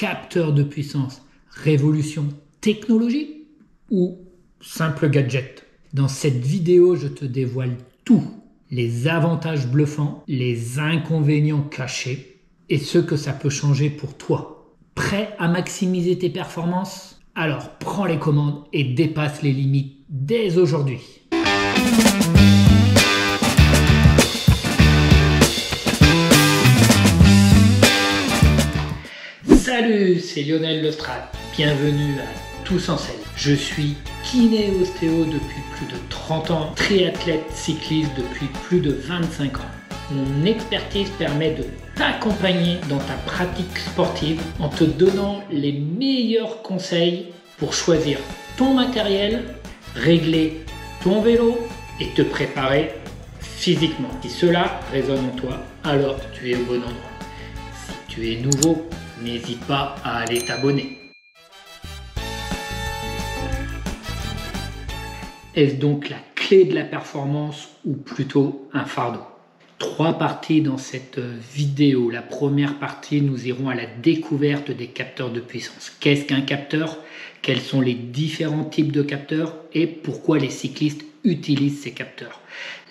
capteur de puissance, révolution technologique ou simple gadget? Dans cette vidéo, je te dévoile tout, les avantages bluffants, les inconvénients cachés et ce que ça peut changer pour toi. Prêt à maximiser tes performances? Alors prends les commandes et dépasse les limites dès aujourd'hui. Salut, c'est Lionel Lestrade. Bienvenue à Tous en Selle. Je suis kiné-ostéo depuis plus de 30 ans, triathlète cycliste depuis plus de 25 ans. Mon expertise permet de t'accompagner dans ta pratique sportive en te donnant les meilleurs conseils pour choisir ton matériel, régler ton vélo et te préparer physiquement. Si cela résonne en toi, alors tu es au bon endroit. Si tu es nouveau, n'hésite pas à aller t'abonner. Est-ce donc la clé de la performance ou plutôt un fardeau? 3 parties dans cette vidéo. La première partie, nous irons à la découverte des capteurs de puissance. Qu'est-ce qu'un capteur? Quels sont les différents types de capteurs et pourquoi les cyclistes utilisent ces capteurs?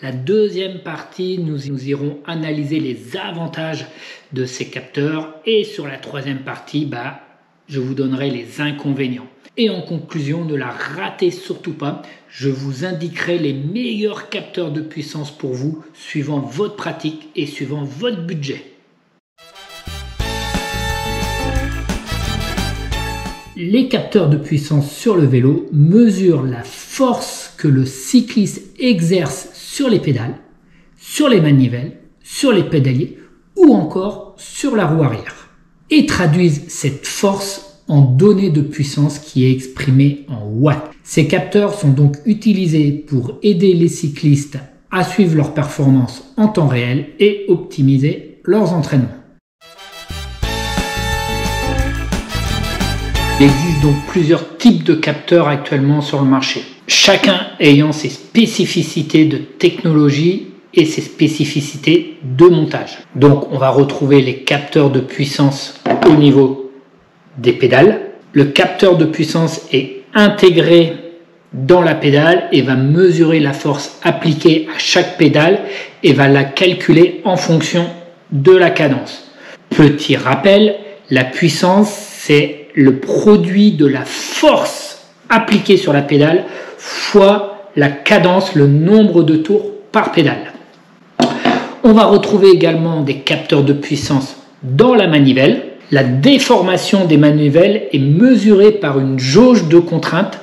La deuxième partie, nous irons analyser les avantages de ces capteurs et sur la troisième partie, je vous donnerai les inconvénients. Et en conclusion, ne la ratez surtout pas, je vous indiquerai les meilleurs capteurs de puissance pour vous, suivant votre pratique et suivant votre budget. Les capteurs de puissance sur le vélo mesurent la force que le cycliste exerce sur les pédales, sur les manivelles, sur les pédaliers ou encore sur la roue arrière. Et traduisent cette force en données de puissance qui est exprimée en watts. Ces capteurs sont donc utilisés pour aider les cyclistes à suivre leurs performances en temps réel et optimiser leurs entraînements. Il existe donc plusieurs types de capteurs actuellement sur le marché, chacun ayant ses spécificités de technologie et ses spécificités de montage. Donc on va retrouver les capteurs de puissance au niveau des pédales. Le capteur de puissance est intégré dans la pédale et va mesurer la force appliquée à chaque pédale et va la calculer en fonction de la cadence. Petit rappel, la puissance, c'est le produit de la force appliquée sur la pédale fois la cadence, le nombre de tours par pédale. On va retrouver également des capteurs de puissance dans la manivelle. La déformation des manivelles est mesurée par une jauge de contrainte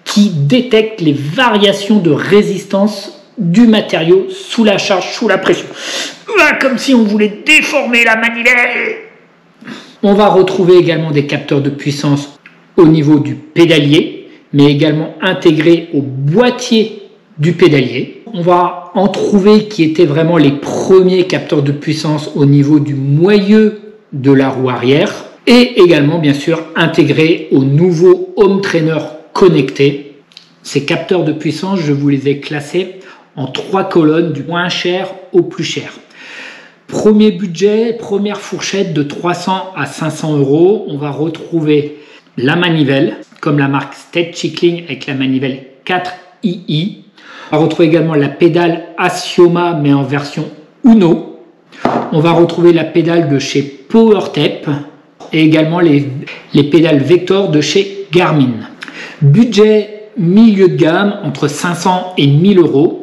qui détecte les variations de résistance du matériau sous la charge, sous la pression. Comme si on voulait déformer la manivelle. On va retrouver également des capteurs de puissance au niveau du pédalier, mais également intégrés au boîtier du pédalier. On va en trouver qui étaient vraiment les premiers capteurs de puissance au niveau du moyeu de la roue arrière et également bien sûr intégrés au nouveau home trainer connecté. Ces capteurs de puissance, je vous les ai classés en 3 colonnes du moins cher au plus cher. Premier budget, première fourchette de 300 à 500 €. On va retrouver la manivelle comme la marque State Cycling avec la manivelle 4II. On va retrouver également la pédale Asioma mais en version Uno. On va retrouver la pédale de chez PowerTep et également les pédales Vector de chez Garmin. Budget milieu de gamme entre 500 et 1000 €.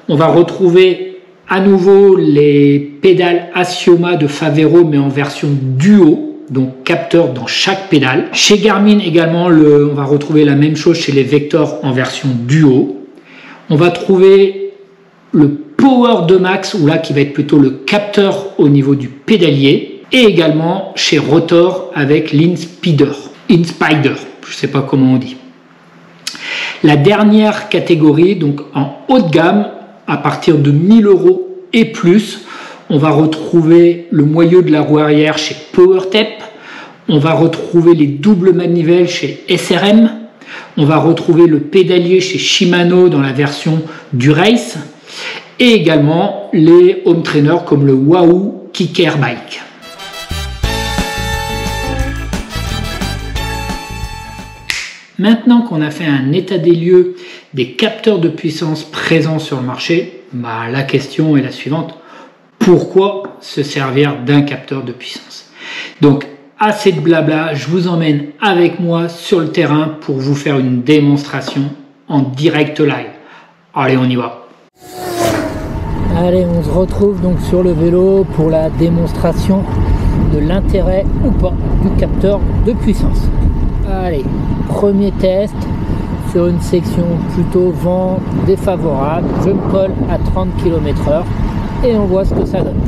On va retrouver à nouveau les pédales Asioma de Favero mais en version duo, donc capteur dans chaque pédale. Chez Garmin également, on va retrouver la même chose chez les Vector en version duo. On va trouver le Power 2 Max, ou là qui va être plutôt le capteur au niveau du pédalier, et également chez Rotor avec l'Inspider, je ne sais pas comment on dit. La dernière catégorie, donc en haut de gamme, à partir de 1000 € et plus, on va retrouver le moyeu de la roue arrière chez PowerTep, on va retrouver les doubles manivelles chez SRM, on va retrouver le pédalier chez Shimano dans la version du Race, et également les home trainers comme le Wahoo Kicker Bike. Maintenant qu'on a fait un état des lieux des capteurs de puissance présents sur le marché, la question est la suivante. Pourquoi se servir d'un capteur de puissance? Donc, assez de blabla, je vous emmène avec moi sur le terrain pour vous faire une démonstration en direct live. Allez, on y va. Allez, on se retrouve donc sur le vélo pour la démonstration de l'intérêt ou pas du capteur de puissance. Allez, premier test sur une section plutôt vent défavorable. Je me colle à 30 km/h et on voit ce que ça donne.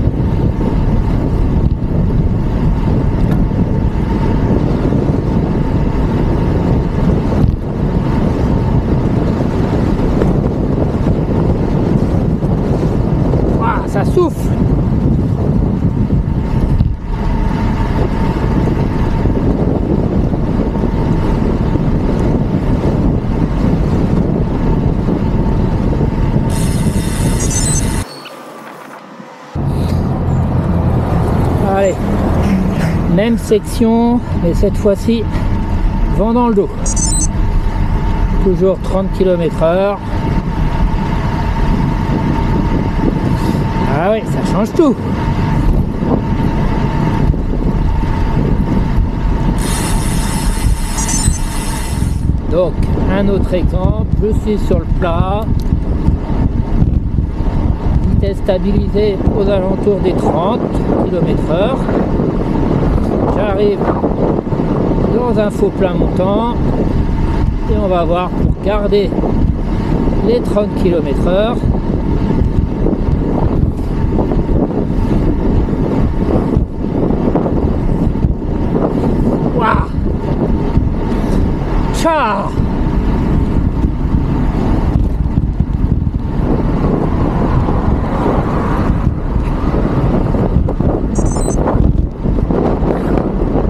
Ça souffle. Allez, même section, mais cette fois-ci, vent dans le dos. Toujours 30 km/h. Ah oui, ça change tout. Donc, un autre exemple, je suis sur le plat. Vitesse stabilisée aux alentours des 30 km/h. J'arrive dans un faux plat montant. Et on va voir pour garder les 30 km/h. Ciao.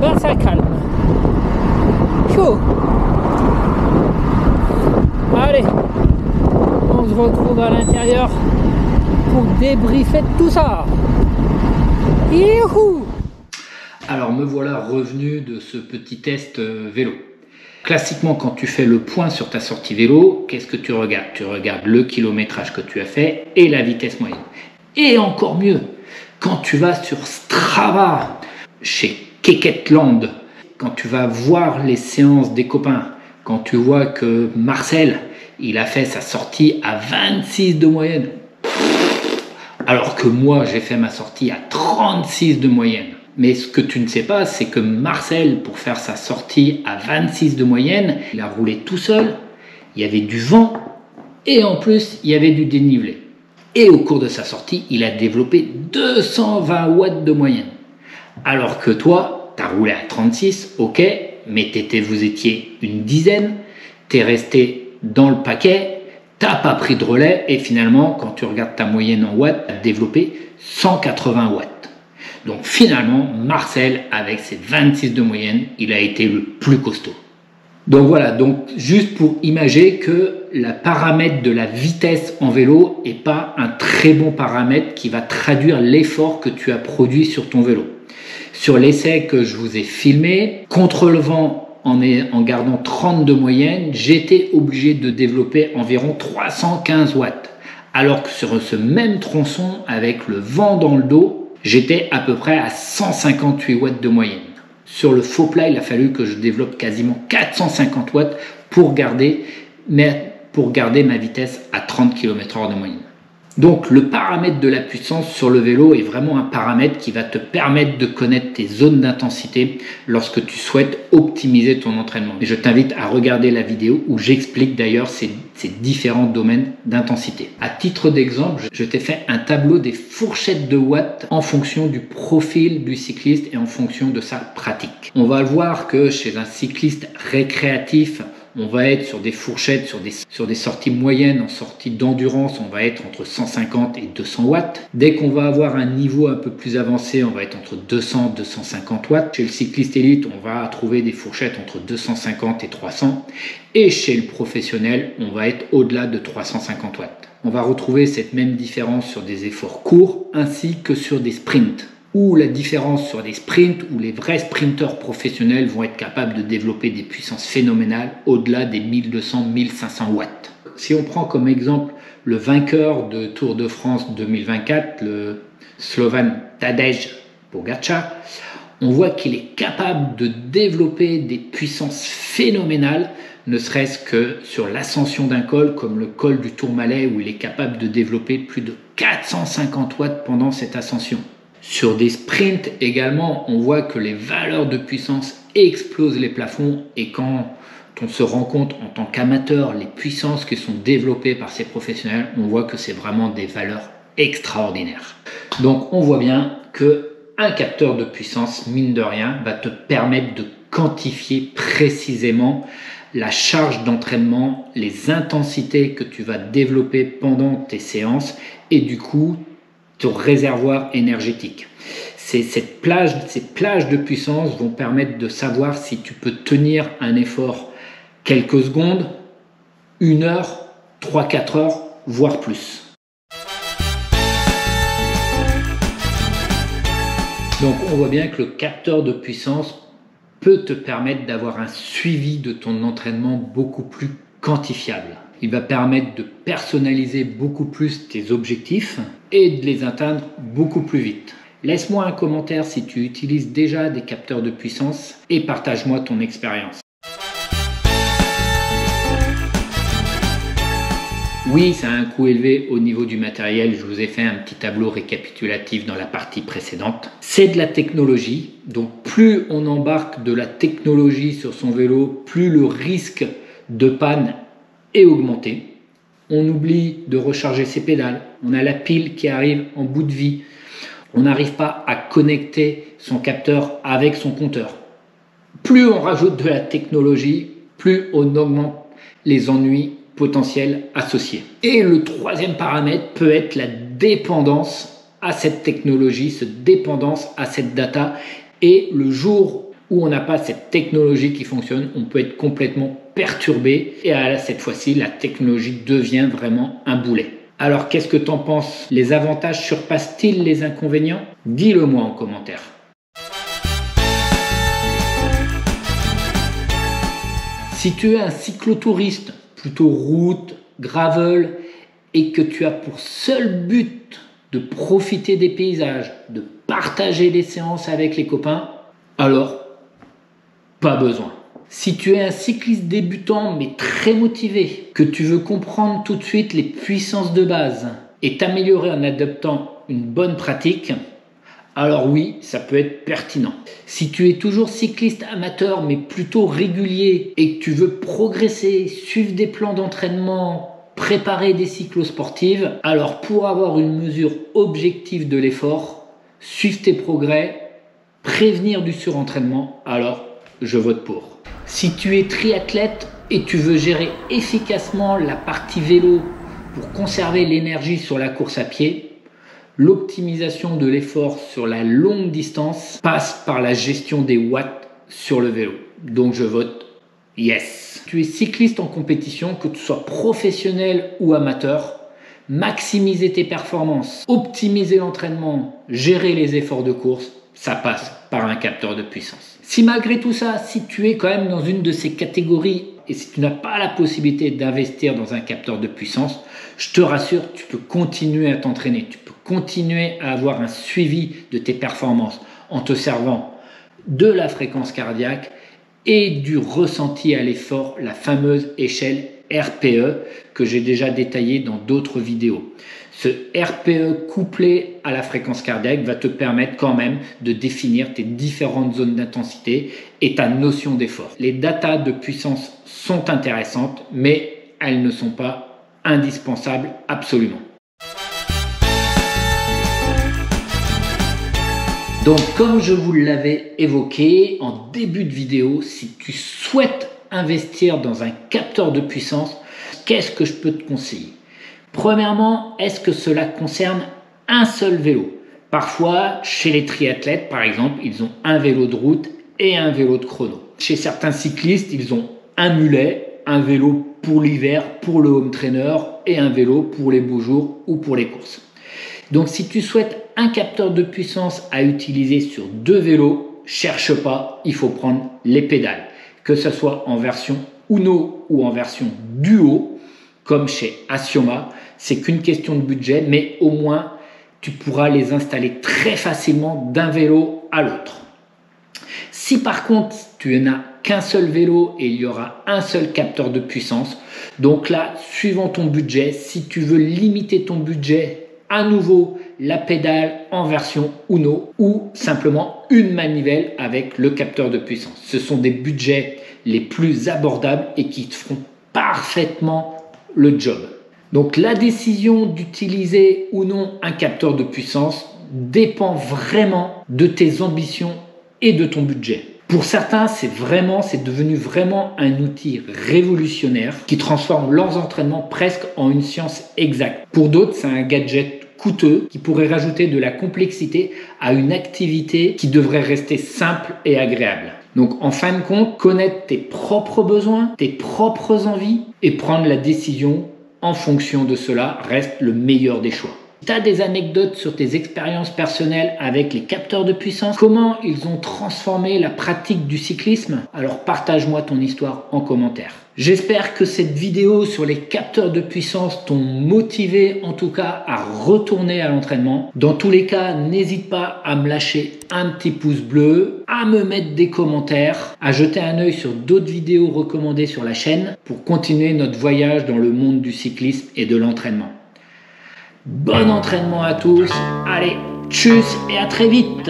Ben ça calme. Chaud. Allez, on se retrouve à l'intérieur pour débriefer tout ça. Youhou! Alors me voilà revenu de ce petit test vélo. Classiquement, quand tu fais le point sur ta sortie vélo, qu'est-ce que tu regardes? Tu regardes le kilométrage que tu as fait et la vitesse moyenne. Et encore mieux, quand tu vas sur Strava, chez Keketland, quand tu vas voir les séances des copains, quand tu vois que Marcel, il a fait sa sortie à 26 de moyenne, alors que moi, j'ai fait ma sortie à 36 de moyenne. Mais ce que tu ne sais pas, c'est que Marcel, pour faire sa sortie à 26 de moyenne, il a roulé tout seul, il y avait du vent et en plus, il y avait du dénivelé. Et au cours de sa sortie, il a développé 220 watts de moyenne. Alors que toi, tu as roulé à 36, ok, mais vous étiez une dizaine, tu es resté dans le paquet, tu n'as pas pris de relais et finalement, quand tu regardes ta moyenne en watts, tu as développé 180 watts. Donc finalement, Marcel, avec ses 26 de moyenne, il a été le plus costaud. Donc voilà, donc juste pour imager que le paramètre de la vitesse en vélo n'est pas un très bon paramètre qui va traduire l'effort que tu as produit sur ton vélo. Sur l'essai que je vous ai filmé, contre le vent en gardant 30 de moyenne, j'étais obligé de développer environ 315 watts. Alors que sur ce même tronçon, avec le vent dans le dos, j'étais à peu près à 158 watts de moyenne. Sur le faux plat, il a fallu que je développe quasiment 450 watts pour garder ma vitesse à 30 km/h de moyenne. Donc le paramètre de la puissance sur le vélo est vraiment un paramètre qui va te permettre de connaître tes zones d'intensité lorsque tu souhaites optimiser ton entraînement. Et je t'invite à regarder la vidéo où j'explique d'ailleurs ces différents domaines d'intensité. À titre d'exemple, je t'ai fait un tableau des fourchettes de watts en fonction du profil du cycliste et en fonction de sa pratique. On va voir que chez un cycliste récréatif, on va être sur des fourchettes, sur des sorties moyennes, en sortie d'endurance, on va être entre 150 et 200 watts. Dès qu'on va avoir un niveau un peu plus avancé, on va être entre 200 et 250 watts. Chez le cycliste élite, on va trouver des fourchettes entre 250 et 300. Et chez le professionnel, on va être au-delà de 350 watts. On va retrouver cette même différence sur des efforts courts ainsi que sur des sprints. ou la différence sur des sprints où les vrais sprinteurs professionnels vont être capables de développer des puissances phénoménales au-delà des 1200-1500 watts. Si on prend comme exemple le vainqueur de Tour de France 2024, le Slovan Tadej Pogačar, on voit qu'il est capable de développer des puissances phénoménales, ne serait-ce que sur l'ascension d'un col comme le col du Tourmalet où il est capable de développer plus de 450 watts pendant cette ascension. Sur des sprints également, on voit que les valeurs de puissance explosent les plafonds et quand on se rend compte en tant qu'amateur les puissances qui sont développées par ces professionnels, on voit que c'est vraiment des valeurs extraordinaires. Donc on voit bien que un capteur de puissance, mine de rien, va te permettre de quantifier précisément la charge d'entraînement, les intensités que tu vas développer pendant tes séances et du coup ton réservoir énergétique. Ces plages de puissance vont permettre de savoir si tu peux tenir un effort quelques secondes, 1 heure, 3-4 heures, voire plus. Donc on voit bien que le capteur de puissance peut te permettre d'avoir un suivi de ton entraînement beaucoup plus quantifiable. Il va permettre de personnaliser beaucoup plus tes objectifs et de les atteindre beaucoup plus vite. Laisse-moi un commentaire si tu utilises déjà des capteurs de puissance et partage-moi ton expérience. Oui, ça a un coût élevé au niveau du matériel. Je vous ai fait un petit tableau récapitulatif dans la partie précédente. C'est de la technologie. Donc, plus on embarque de la technologie sur son vélo, plus le risque de panne est augmenté. On oublie de recharger ses pédales. On a la pile qui arrive en bout de vie. On n'arrive pas à connecter son capteur avec son compteur. Plus on rajoute de la technologie, plus on augmente les ennuis potentiels associés. Et le troisième paramètre peut être la dépendance à cette technologie, cette dépendance à cette data. Et le jour où on n'a pas cette technologie qui fonctionne, on peut être complètement perturbé. Et cette fois-ci, la technologie devient vraiment un boulet. Alors, qu'est-ce que tu en penses? Les avantages surpassent-ils les inconvénients? Dis-le-moi en commentaire. Si tu es un cyclotouriste, plutôt route, gravel, et que tu as pour seul but de profiter des paysages, de partager des séances avec les copains, alors pas besoin. Si tu es un cycliste débutant mais très motivé, que tu veux comprendre tout de suite les puissances de base et t'améliorer en adoptant une bonne pratique, alors oui, ça peut être pertinent. Si tu es toujours cycliste amateur mais plutôt régulier et que tu veux progresser, suivre des plans d'entraînement, préparer des cyclosportives, alors pour avoir une mesure objective de l'effort, suivre tes progrès, prévenir du surentraînement, alors je vote pour. Si tu es triathlète et tu veux gérer efficacement la partie vélo pour conserver l'énergie sur la course à pied, l'optimisation de l'effort sur la longue distance passe par la gestion des watts sur le vélo. Donc je vote yes. Tu es cycliste en compétition, que tu sois professionnel ou amateur, maximiser tes performances, optimiser l'entraînement, gérer les efforts de course, ça passe par un capteur de puissance. Si malgré tout ça, si tu es quand même dans une de ces catégories et si tu n'as pas la possibilité d'investir dans un capteur de puissance, je te rassure, tu peux continuer à t'entraîner, tu peux continuer à avoir un suivi de tes performances en te servant de la fréquence cardiaque et du ressenti à l'effort, la fameuse échelle RPE que j'ai déjà détaillée dans d'autres vidéos. Ce RPE couplé à la fréquence cardiaque va te permettre quand même de définir tes différentes zones d'intensité et ta notion d'effort. Les datas de puissance sont intéressantes, mais elles ne sont pas indispensables absolument. Donc, comme je vous l'avais évoqué en début de vidéo, si tu souhaites investir dans un capteur de puissance, qu'est-ce que je peux te conseiller? Premièrement, est-ce que cela concerne un seul vélo? Parfois, chez les triathlètes, par exemple, ils ont un vélo de route et un vélo de chrono. Chez certains cyclistes, ils ont un mulet, un vélo pour l'hiver, pour le home trainer et un vélo pour les beaux jours ou pour les courses. Donc, si tu souhaites un capteur de puissance à utiliser sur 2 vélos, cherche pas, il faut prendre les pédales. Que ce soit en version Uno ou en version Duo, comme chez Assioma, c'est qu'une question de budget, mais au moins tu pourras les installer très facilement d'un vélo à l'autre. Si par contre tu n'as qu'un seul vélo et il y aura un seul capteur de puissance, donc là, suivant ton budget, si tu veux limiter ton budget, à nouveau la pédale en version Uno ou simplement une manivelle avec le capteur de puissance. Ce sont des budgets les plus abordables et qui te feront parfaitement le job. Donc la décision d'utiliser ou non un capteur de puissance dépend vraiment de tes ambitions et de ton budget. Pour certains, c'est devenu vraiment un outil révolutionnaire qui transforme leurs entraînements presque en une science exacte. Pour d'autres, c'est un gadget coûteux qui pourrait rajouter de la complexité à une activité qui devrait rester simple et agréable. Donc en fin de compte, connaître tes propres besoins, tes propres envies et prendre la décision en fonction de cela reste le meilleur des choix. Tu as des anecdotes sur tes expériences personnelles avec les capteurs de puissance? Comment ils ont transformé la pratique du cyclisme? Alors partage-moi ton histoire en commentaire. J'espère que cette vidéo sur les capteurs de puissance t'ont motivé en tout cas à retourner à l'entraînement. Dans tous les cas, n'hésite pas à me lâcher un petit pouce bleu, à me mettre des commentaires, à jeter un œil sur d'autres vidéos recommandées sur la chaîne pour continuer notre voyage dans le monde du cyclisme et de l'entraînement. Bon entraînement à tous, allez, tchuss et à très vite!